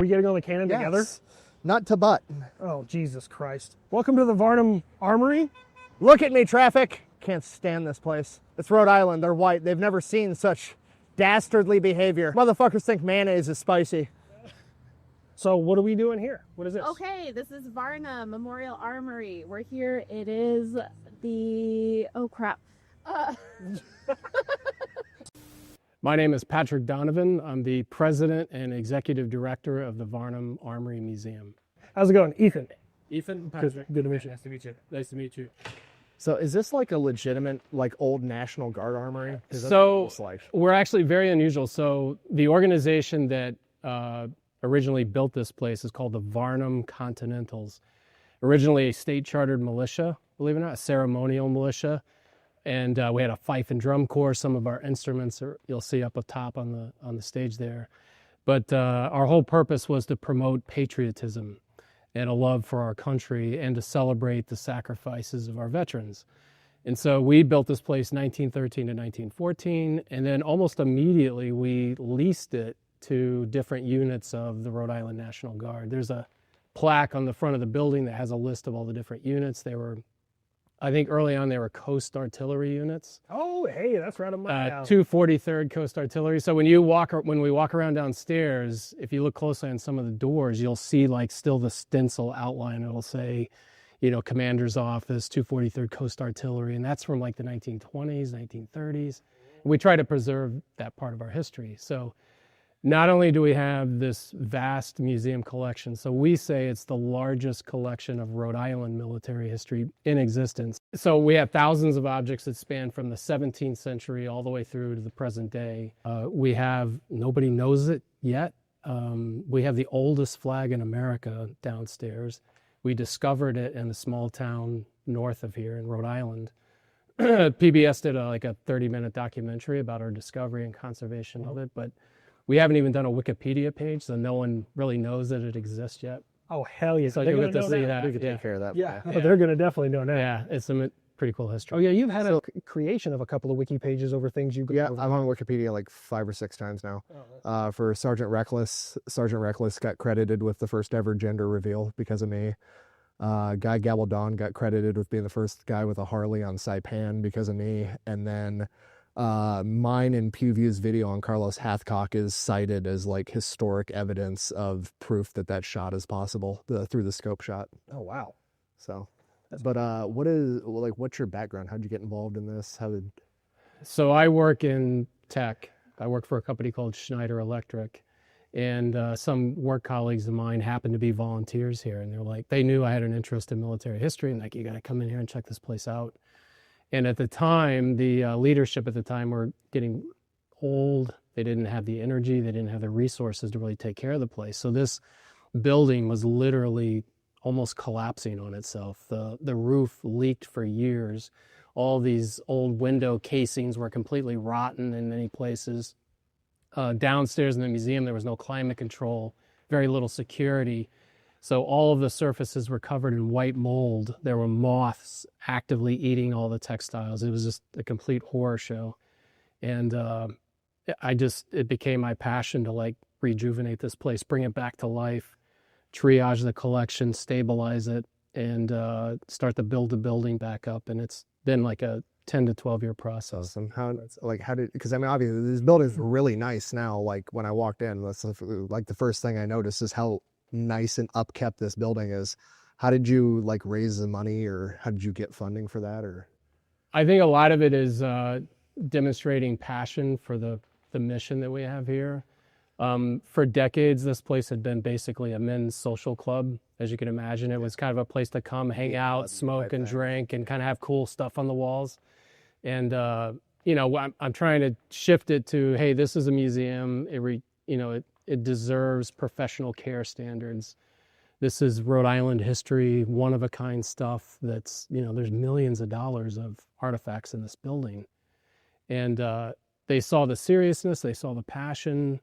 we getting on the cannon together? Not to butt. Oh, Jesus Christ. Welcome to the Varnum Armory. Look at me, traffic. Can't stand this place. It's Rhode Island. They're white. They've never seen such dastardly behavior. Motherfuckers think mayonnaise is spicy. So what are we doing here? What is this? Okay, this is Varnum Memorial Armory. We're here. It is the... Oh, crap. My name is Patrick Donovan. I'm the president and executive director of the Varnum Armory Museum. How's it going? Ethan. Ethan, Patrick. Good to meet you. Nice to meet you. Nice to meet you. So is this like a legitimate, like old National Guard armory? So we're actually very unusual. So the organization that originally built this place is called the Varnum Continentals. Originally a state chartered militia, believe it or not, a ceremonial militia. And we had a fife and drum corps. Some of our instruments you'll see up top on the stage there. But our whole purpose was to promote patriotism and a love for our country and to celebrate the sacrifices of our veterans. And so we built this place 1913 to 1914, and then almost immediately we leased it to different units of the Rhode Island National Guard. There's a plaque on the front of the building that has a list of all the different units. I think early on they were Coast Artillery units. Oh, hey, that's right on my alley. 243rd Coast Artillery. So when we walk around downstairs, if you look closely on some of the doors, you'll see like still the stencil outline. It'll say, Commander's Office, 243rd Coast Artillery, and that's from like the 1920s, 1930s. We try to preserve that part of our history. So not only do we have this vast museum collection, so we say it's the largest collection of Rhode Island military history in existence. So we have thousands of objects that span from the 17th century all the way through to the present day. Nobody knows it yet. We have the oldest flag in America downstairs. We discovered it in a small town north of here in Rhode Island. PBS did a 30-minute documentary about our discovery and conservation of it, but we haven't even done a Wikipedia page, so no one really knows that it exists yet. Oh, hell yeah. So you'll get to see that. We could take care of that. Yeah. Oh, they're going to definitely know now. Yeah, it's some pretty cool history. Oh, yeah, you've had a creation of a couple of wiki pages over things you go over. I'm on Wikipedia like 5 or 6 times now. For Sergeant Reckless. Sergeant Reckless got credited with the first ever gender reveal because of me. Guy Gabaldon got credited with being the first guy with a Harley on Saipan because of me. And then mine and Pewview's video on Carlos Hathcock is cited as like historic evidence of proof that shot is possible through the scope shot. Oh, wow. So, but what's your background? How'd you get involved in this? So I work in tech. I work for a company called Schneider Electric, and some work colleagues of mine happened to be volunteers here, and they knew I had an interest in military history, and you got to come in here and check this place out. And at the time, the leadership at the time were getting old. They didn't have the energy. They didn't have the resources to really take care of the place. So this building was literally almost collapsing on itself. The roof leaked for years. All these old window casings were completely rotten in many places. Downstairs in the museum, there was no climate control, very little security. So all of the surfaces were covered in white mold. There were moths actively eating all the textiles. It was just a complete horror show. And it became my passion to rejuvenate this place, bring it back to life, triage the collection, stabilize it, and start to build the building back up. And it's been like a 10 to 12 year process. Awesome. Because obviously this building's really nice now. Like when I walked in, that's like the first thing I noticed is how nice and upkept this building is. How did you raise the money, or how did you get funding for that? Or I think a lot of it is demonstrating passion for the mission that we have here. For decades, this place had been basically a men's social club. As you can imagine, it was kind of a place to come, hang out, smoke and drink, and kind of have cool stuff on the walls. And I'm trying to shift it to, hey, this is a museum. It deserves professional care standards. This is Rhode Island history, one-of-a-kind stuff that's, there's millions of dollars of artifacts in this building. And they saw the seriousness, they saw the passion,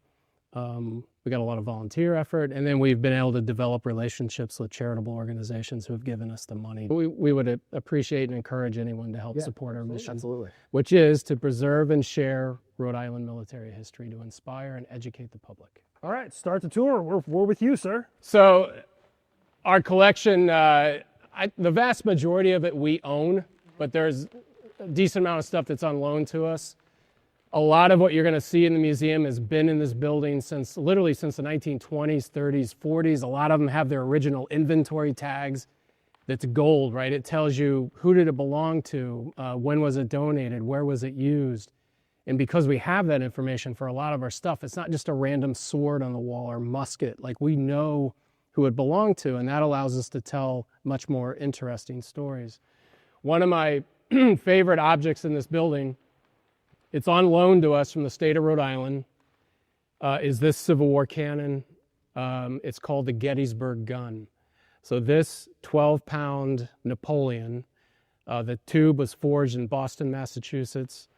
We got a lot of volunteer effort, and then we've been able to develop relationships with charitable organizations who have given us the money. We would appreciate and encourage anyone to help support our mission, Absolutely. which is to preserve and share Rhode Island military history, to inspire and educate the public. All right, start the tour. We're with you, sir. So our collection, the vast majority of it we own, but there's a decent amount of stuff that's on loan to us. A lot of what you're going to see in the museum has been in this building literally since the 1920s, 30s, 40s. A lot of them have their original inventory tags. That's gold, right? It tells you who did it belong to, when was it donated, where was it used. And because we have that information for a lot of our stuff, it's not just a random sword on the wall or musket. Like, we know who it belonged to, and that allows us to tell much more interesting stories. One of my favorite objects in this building, it's on loan to us from the state of Rhode Island, is this Civil War cannon. It's called the Gettysburg gun. So this 12-pound Napoleon, the tube was forged in Boston, Massachusetts.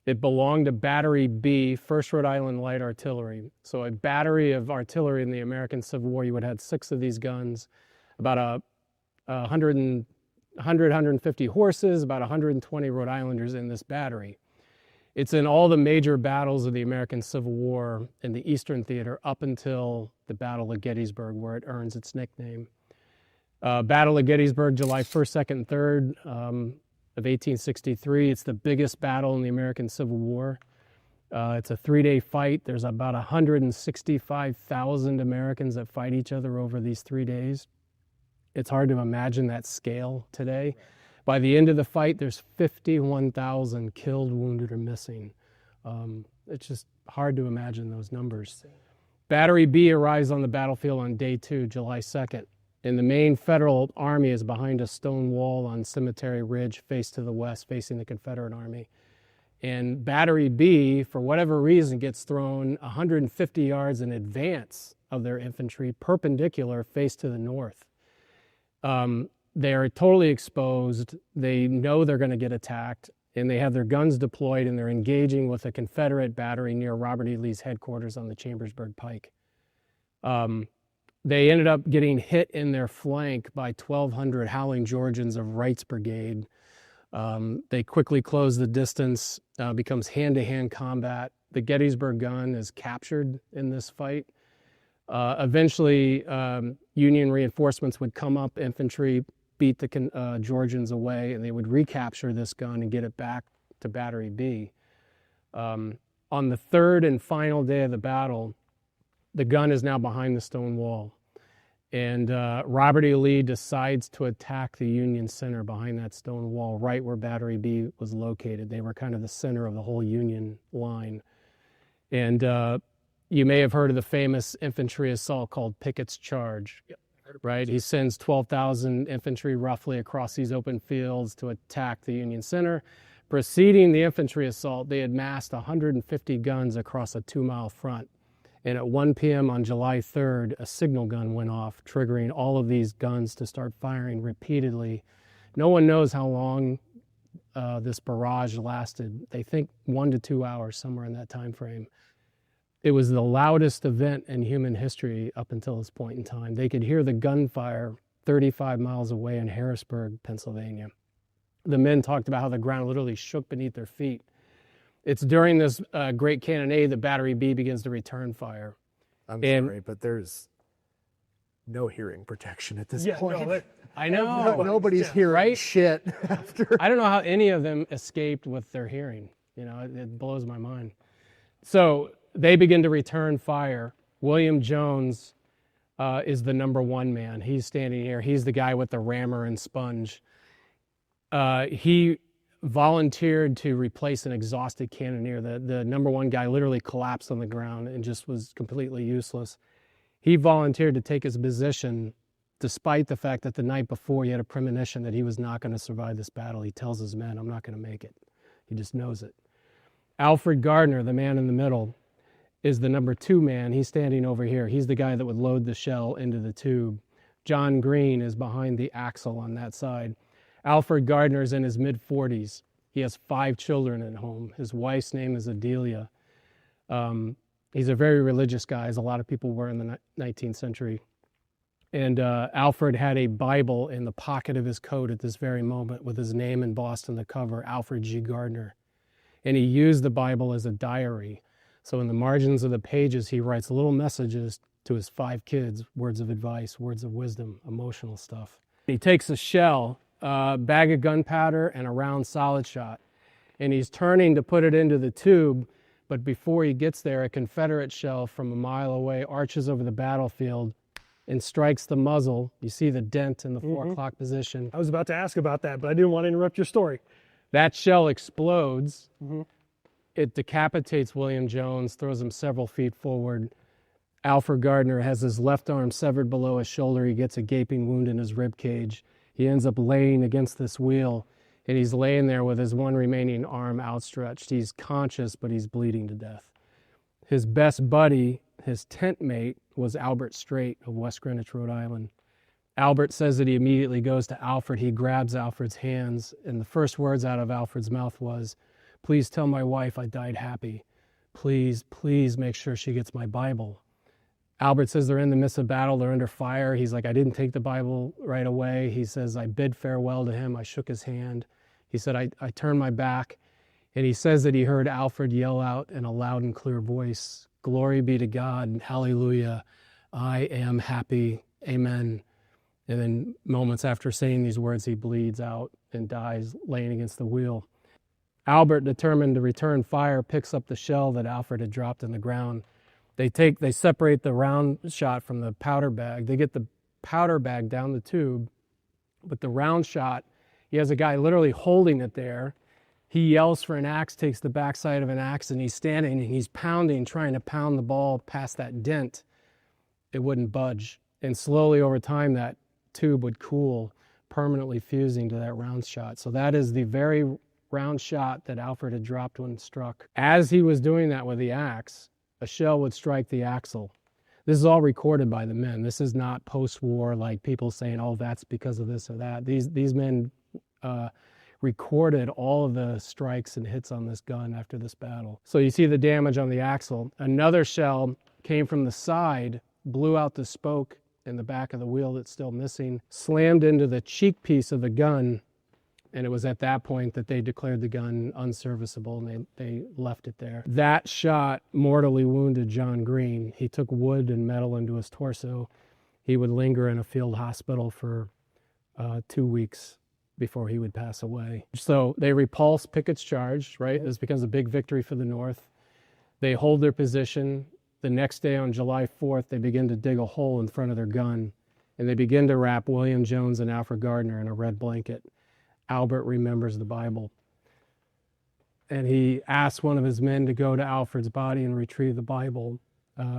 It belonged to Battery B, 1st Rhode Island Light Artillery. So a battery of artillery in the American Civil War, you would have 6 of these guns, about 150 horses, about 120 Rhode Islanders in this battery. It's in all the major battles of the American Civil War in the Eastern Theater up until the Battle of Gettysburg, where it earns its nickname. Battle of Gettysburg, July 1st, 2nd, 3rd of 1863. It's the biggest battle in the American Civil War. It's a 3-day fight. There's about 165,000 Americans that fight each other over these 3 days. It's hard to imagine that scale today. By the end of the fight, there's 51,000 killed, wounded, or missing. It's just hard to imagine those numbers. Battery B arrives on the battlefield on day 2, July 2nd. And the main Federal Army is behind a stone wall on Cemetery Ridge, face to the west, facing the Confederate Army. And Battery B, for whatever reason, gets thrown 150 yards in advance of their infantry, perpendicular, face to the north. They are totally exposed. They know they're going to get attacked, and they have their guns deployed, and they're engaging with a Confederate battery near Robert E. Lee's headquarters on the Chambersburg Pike. They ended up getting hit in their flank by 1,200 Howling Georgians of Wright's Brigade. They quickly close the distance, becomes hand-to-hand combat. The Gettysburg gun is captured in this fight. Eventually, Union reinforcements would come up, infantry, beat the Georgians away, and they would recapture this gun and get it back to Battery B. On the 3rd and final day of the battle, the gun is now behind the stone wall. And Robert E. Lee decides to attack the Union center behind that stone wall, right where Battery B was located. They were kind of the center of the whole Union line. And you may have heard of the famous infantry assault called Pickett's Charge. Right? He sends 12,000 infantry roughly across these open fields to attack the Union center. Preceding the infantry assault, they had massed 150 guns across a 2-mile front. And at 1 p.m. on July 3rd, a signal gun went off, triggering all of these guns to start firing repeatedly. No one knows how long this barrage lasted. They think 1 to 2 hours, somewhere in that time frame. It was the loudest event in human history up until this point in time. They could hear the gunfire 35 miles away in Harrisburg, Pennsylvania. The men talked about how the ground literally shook beneath their feet. It's during this great cannonade that Battery B begins to return fire. I'm sorry, but there's no hearing protection at this point. No, I know. Nobody's hearing right? shit after. I don't know how any of them escaped with their hearing. You know, it blows my mind. So they begin to return fire. William Jones is the number 1 man. He's standing here. He's the guy with the rammer and sponge. He volunteered to replace an exhausted cannoneer. The number 1 guy literally collapsed on the ground and just was completely useless. He volunteered to take his position despite the fact that the night before he had a premonition that he was not going to survive this battle. He tells his men, I'm not going to make it. He just knows it. Alfred Gardner, the man in the middle, is the number 2 man. He's standing over here. He's the guy that would load the shell into the tube. John Green is behind the axle on that side. Alfred Gardner is in his mid-40s. He has 5 children at home. His wife's name is Adelia. He's a very religious guy, as a lot of people were in the 19th century. And Alfred had a Bible in the pocket of his coat at this very moment with his name embossed on the cover, Alfred G. Gardner. And he used the Bible as a diary. So in the margins of the pages, he writes little messages to his 5 kids, words of advice, words of wisdom, emotional stuff. He takes a shell, a bag of gunpowder, and a round solid shot. And he's turning to put it into the tube, but before he gets there, a Confederate shell from a mile away arches over the battlefield and strikes the muzzle. You see the dent in the 4 o'clock position. I was about to ask about that, but I didn't want to interrupt your story. That shell explodes. It decapitates William Jones, throws him several feet forward. Alfred Gardner has his left arm severed below his shoulder. He gets a gaping wound in his rib cage. He ends up laying against this wheel, and he's laying there with his one remaining arm outstretched. He's conscious, but he's bleeding to death. His best buddy, his tent mate, was Albert Strait of West Greenwich, Rhode Island. Albert says that he immediately goes to Alfred. He grabs Alfred's hands, and the first words out of Alfred's mouth was, "Please tell my wife I died happy. Please, please make sure she gets my Bible." Albert says they're in the midst of battle. They're under fire. He's like, "I didn't take the Bible right away." He says, "I bid farewell to him. I shook his hand." He said, I turned my back. And he says that he heard Alfred yell out in a loud and clear voice, "Glory be to God, hallelujah, I am happy, amen." And then moments after saying these words, he bleeds out and dies laying against the wheel. Albert, determined to return fire, picks up the shell that Alfred had dropped in the ground. They separate the round shot from the powder bag. They get the powder bag down the tube, but the round shot, he has a guy literally holding it there. He yells for an axe, takes the backside of an axe, and he's standing and he's pounding, trying to pound the ball past that dent. It wouldn't budge. And slowly over time, that tube would cool, permanently fusing to that round shot. So that is the very round shot that Alfred had dropped when struck. As he was doing that with the axe, a shell would strike the axle. This is all recorded by the men. This is not post-war, like people saying, "Oh, that's because of this or that." These men recorded all of the strikes and hits on this gun after this battle. So you see the damage on the axle. Another shell came from the side, blew out the spoke in the back of the wheel that's still missing, slammed into the cheek piece of the gun, and it was at that point that they declared the gun unserviceable, and they left it there. That shot mortally wounded John Green. He took wood and metal into his torso. He would linger in a field hospital for 2 weeks before he would pass away. So they repulse Pickett's charge, right? This becomes a big victory for the North. They hold their position. The next day on July 4th, they begin to dig a hole in front of their gun, and they begin to wrap William Jones and Alfred Gardner in a red blanket. Albert remembers the Bible. And he asks one of his men to go to Alfred's body and retrieve the Bible.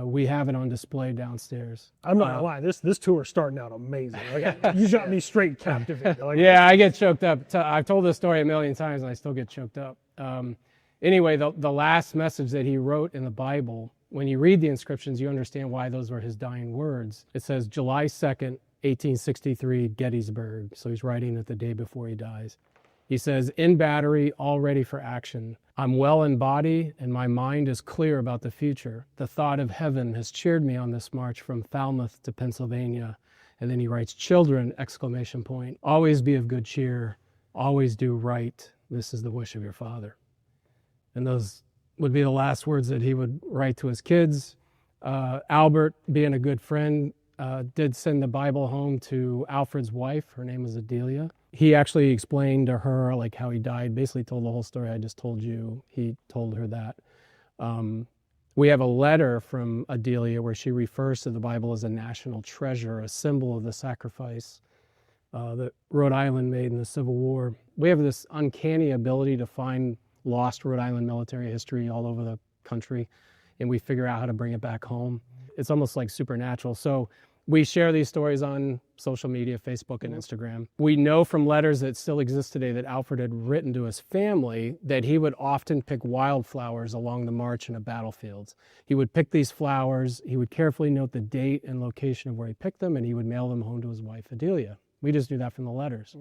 We have it on display downstairs. I'm not gonna lie, this tour is starting out amazing. Like, you got me straight captivated. Like, Yeah, I get choked up. I've told this story a million times and I still get choked up. Anyway, the last message that he wrote in the Bible, when you read the inscriptions, you understand why those were his dying words. It says July 2nd, 1863, Gettysburg. So he's writing it the day before he dies. He says, "In battery, all ready for action. I'm well in body and my mind is clear about the future. The thought of heaven has cheered me on this march from Falmouth to Pennsylvania." And then he writes, "Children, exclamation point, always be of good cheer, always do right. This is the wish of your father." And those would be the last words that he would write to his kids. Albert, being a good friend, did send the Bible home to Alfred's wife. Her name was Adelia. He actually explained to her like how he died, basically told the whole story I just told you. He told her that. We have a letter from Adelia where she refers to the Bible as a national treasure, a symbol of the sacrifice that Rhode Island made in the Civil War. We have this uncanny ability to find lost Rhode Island military history all over the country, and we figure out how to bring it back home. It's almost like supernatural. So we share these stories on social media, Facebook and Instagram. We know from letters that still exist today that Alfred had written to his family that he would often pick wildflowers along the march in the battlefields. He would pick these flowers, he would carefully note the date and location of where he picked them, and he would mail them home to his wife, Adelia. We just knew that from the letters.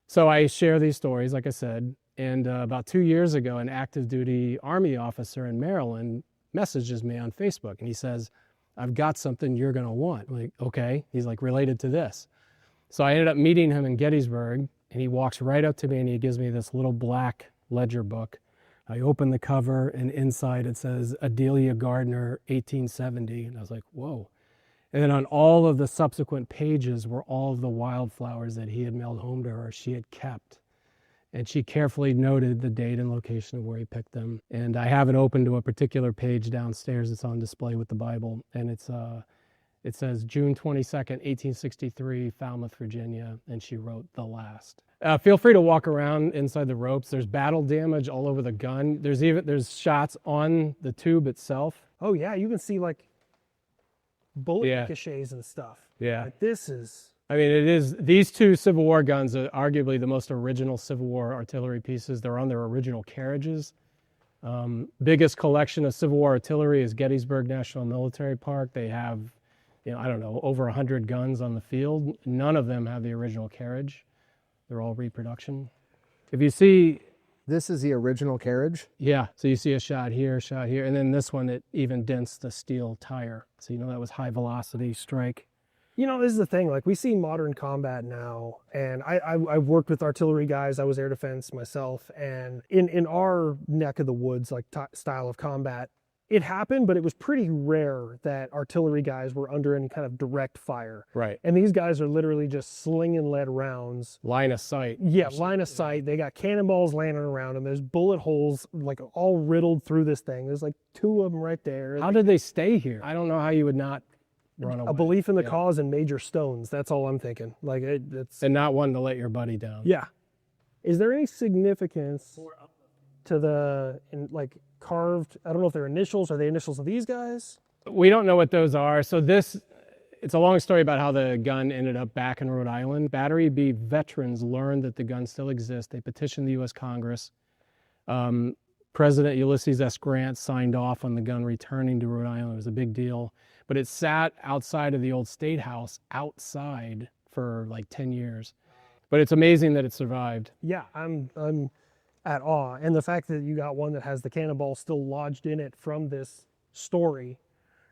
So I share these stories, like I said, and about 2 years ago, an active duty Army officer in Maryland messages me on Facebook and he says, I've got something you're going to want. I'm like, okay. He's like, related to this. So I ended up meeting him in Gettysburg, and he walks right up to me and he gives me this little black ledger book. I open the cover, and inside it says Adelia Gardner, 1870. And I was like, whoa. And then on all of the subsequent pages were all of the wildflowers that he had mailed home to her, she had kept. And she carefully noted the date and location of where he picked them. And I have it open to a particular page downstairs. It's on display with the Bible. And it says June 22nd, 1863, Falmouth, Virginia. And she wrote the last. Feel free to walk around inside the ropes. There's battle damage all over the gun. There's shots on the tube itself. Oh yeah, you can see like bullet Yeah. ricochets and stuff. Yeah. Like, this is... I mean, it is, these two Civil War guns are arguably the most original Civil War artillery pieces. They're on their original carriages. Biggest collection of Civil War artillery is Gettysburg National Military Park. They have, I don't know, over 100 guns on the field. None of them have the original carriage. They're all reproduction. If you see, This is the original carriage. yeah, so you see a shot here, and then this one, it even dents the steel tire. So that was high velocity strike. This is the thing. Like, we see modern combat now, and I've worked with artillery guys. I was air defense myself, and in our neck of the woods, like style of combat, it happened, but it was pretty rare that artillery guys were under any kind of direct fire. Right. And these guys are literally just slinging lead rounds. Line of sight. Yeah, line of sight. They got cannonballs landing around them. There's bullet holes like all riddled through this thing. There's like 2 of them right there. How did they stay here? I don't know how you would not run away. A belief in the cause and major stones. That's all I'm thinking. Like it's And not one to let your buddy down. yeah. Is there any significance to the carved? I don't know if they're initials. Are they initials of these guys? We don't know what those are. So it's a long story about how the gun ended up back in Rhode Island. Battery B veterans learned that the gun still exists. They petitioned the U.S. Congress. President Ulysses S. Grant signed off on the gun returning to Rhode Island. It was a big deal. But it sat outside of the old State House, outside, for like 10 years. But it's amazing that it survived. Yeah, I'm at awe. And the fact that you got one that has the cannonball still lodged in it from this story.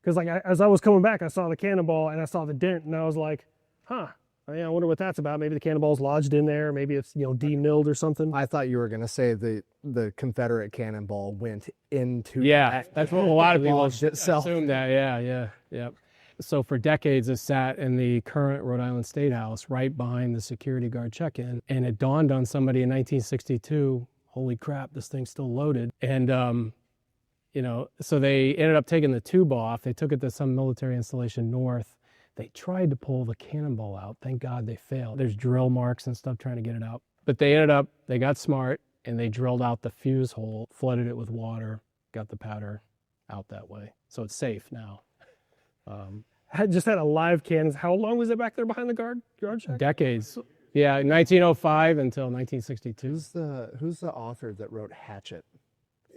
Because as I was coming back, I saw the cannonball and I saw the dent, and I was like, huh. I wonder what that's about. Maybe the cannonball's lodged in there. Maybe it's demilled or something. I thought you were going to say the Confederate cannonball went into That's what a lot of people lodged itself. assume that. Yeah. So for decades, it sat in the current Rhode Island State House right behind the security guard check-in. And it dawned on somebody in 1962, holy crap, this thing's still loaded. And, so they ended up taking the tube off. They took it to some military installation north. They tried to pull the cannonball out. Thank God they failed. There's drill marks and stuff trying to get it out. But they got smart, and they drilled out the fuse hole, flooded it with water, got the powder out that way. So it's safe now. Had a live cannon. How long was it back there behind the guard shack? Decades. Yeah, 1905 until 1962. Who's the author that wrote Hatchet?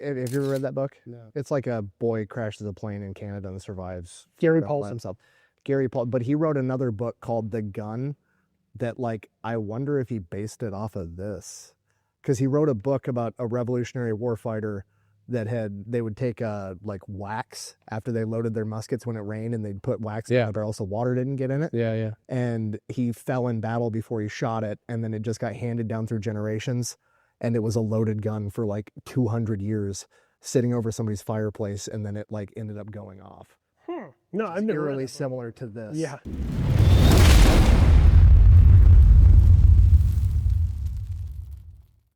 Have you ever read that book? No. It's like a boy crashes a plane in Canada and survives. Gary by Paulson. himself. Gary Paul, but he wrote another book called The Gun that, I wonder if he based it off of this. Because he wrote a book about a Revolutionary War fighter that they would take wax after they loaded their muskets when it rained, and they'd put wax in the barrel so water didn't get in it. Yeah. And he fell in battle before he shot it, and then it just got handed down through generations, and it was a loaded gun for 200 years sitting over somebody's fireplace, and then it ended up going off. No, I've never read Eerily that book. similar to this. Yeah.